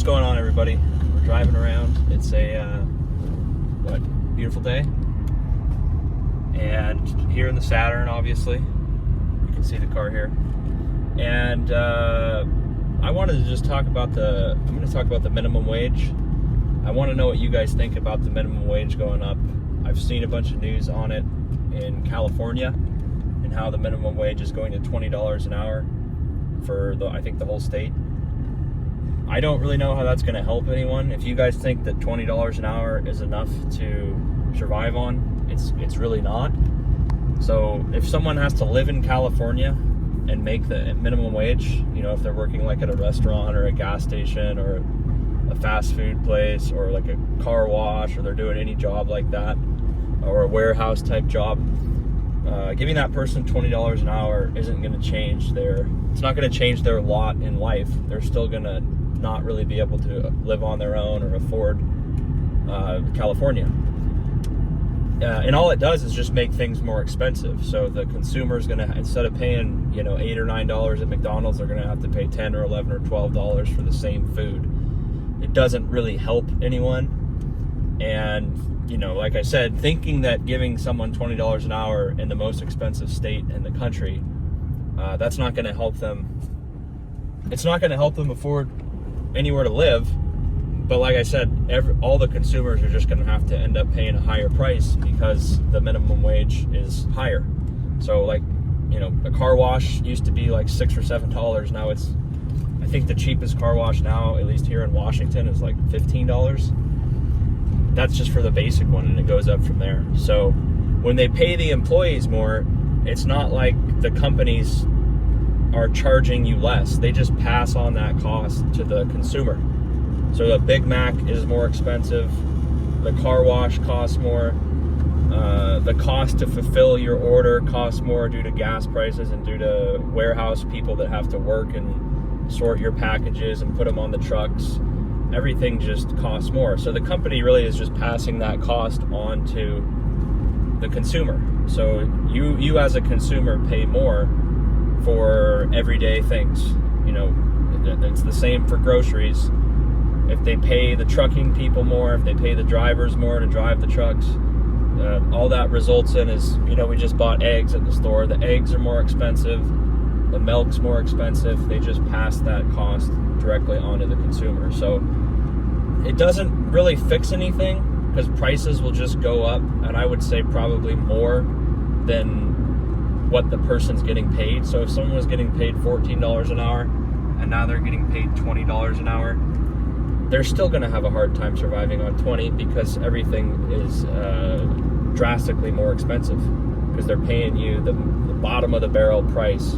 What's going on, everybody? We're driving around. It's a beautiful day, and here in the Saturn, obviously you can see the car here. And I wanted to just talk about I'm going to talk about the minimum wage. I want to know what you guys think about the minimum wage going up. I've seen a bunch of news on it in California and how the minimum wage is going to $20 an hour for I think the whole state. I don't really know how that's going to help anyone. If you guys think that $20 an hour is enough to survive on, it's really not. So if someone has to live in California and make the minimum wage, if they're working like at a restaurant or a gas station or a fast food place or like a car wash, or they're doing any job like that, or a warehouse type job, giving that person $20 an hour isn't going to change it's not going to change their lot in life. They're still going to not really be able to live on their own or afford California. And all it does is just make things more expensive. So the consumer's going to, instead of paying $8 or $9 at McDonald's, they're going to have to pay $10 or $11 or $12 for the same food. It doesn't really help anyone. And like I said, thinking that giving someone $20 an hour in the most expensive state in the country, that's not going to help them. It's not going to help them afford anywhere to live. But like I said, all the consumers are just going to have to end up paying a higher price because the minimum wage is higher. So a car wash used to be like $6 or $7. Now I think the cheapest car wash now, at least here in Washington, is like $15. That's just for the basic one, and it goes up from there. So when they pay the employees more, it's not like the companies are charging you less. They just pass on that cost to the consumer. So the Big Mac is more expensive, the car wash costs more, the cost to fulfill your order costs more due to gas prices and due to warehouse people that have to work and sort your packages and put them on the trucks. Everything just costs more. So the company really is just passing that cost on to the consumer. So you as a consumer pay more for everyday things. It's the same for groceries. If they pay the trucking people more, if they pay the drivers more to drive the trucks, all that results in is, we just bought eggs at the store. The eggs are more expensive. The milk's more expensive. They just pass that cost directly onto the consumer. So it doesn't really fix anything because prices will just go up. And I would say probably more than what the person's getting paid. So if someone was getting paid $14 an hour and now they're getting paid $20 an hour, they're still going to have a hard time surviving on 20 because everything is drastically more expensive because they're paying you the bottom of the barrel price,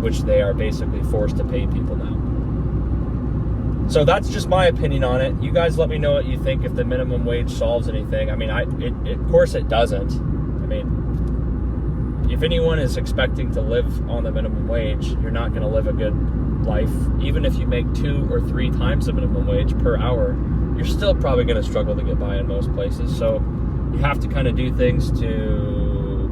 which they are basically forced to pay people now. So that's just my opinion on it. You guys let me know what you think, if the minimum wage solves anything. Of course it doesn't. If anyone is expecting to live on the minimum wage, you're not going to live a good life. Even if you make 2 or 3 times the minimum wage per hour, you're still probably going to struggle to get by in most places. So you have to kind of do things to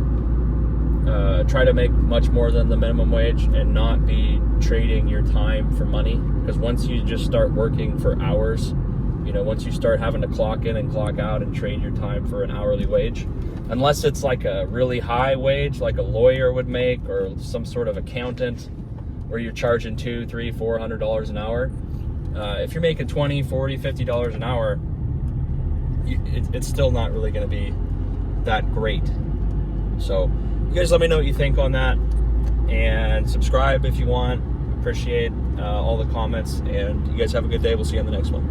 try to make much more than the minimum wage and not be trading your time for money. Because once you just start working for hours, once you start having to clock in and clock out and trade your time for an hourly wage, unless it's like a really high wage like a lawyer would make, or some sort of accountant where you're charging $200, $300, $400 an hour. If you're making $20, $40, $50 an hour, it's still not really going to be that great. So you guys let me know what you think on that, and subscribe if you want. Appreciate all the comments, and you guys have a good day. We'll see you on the next one.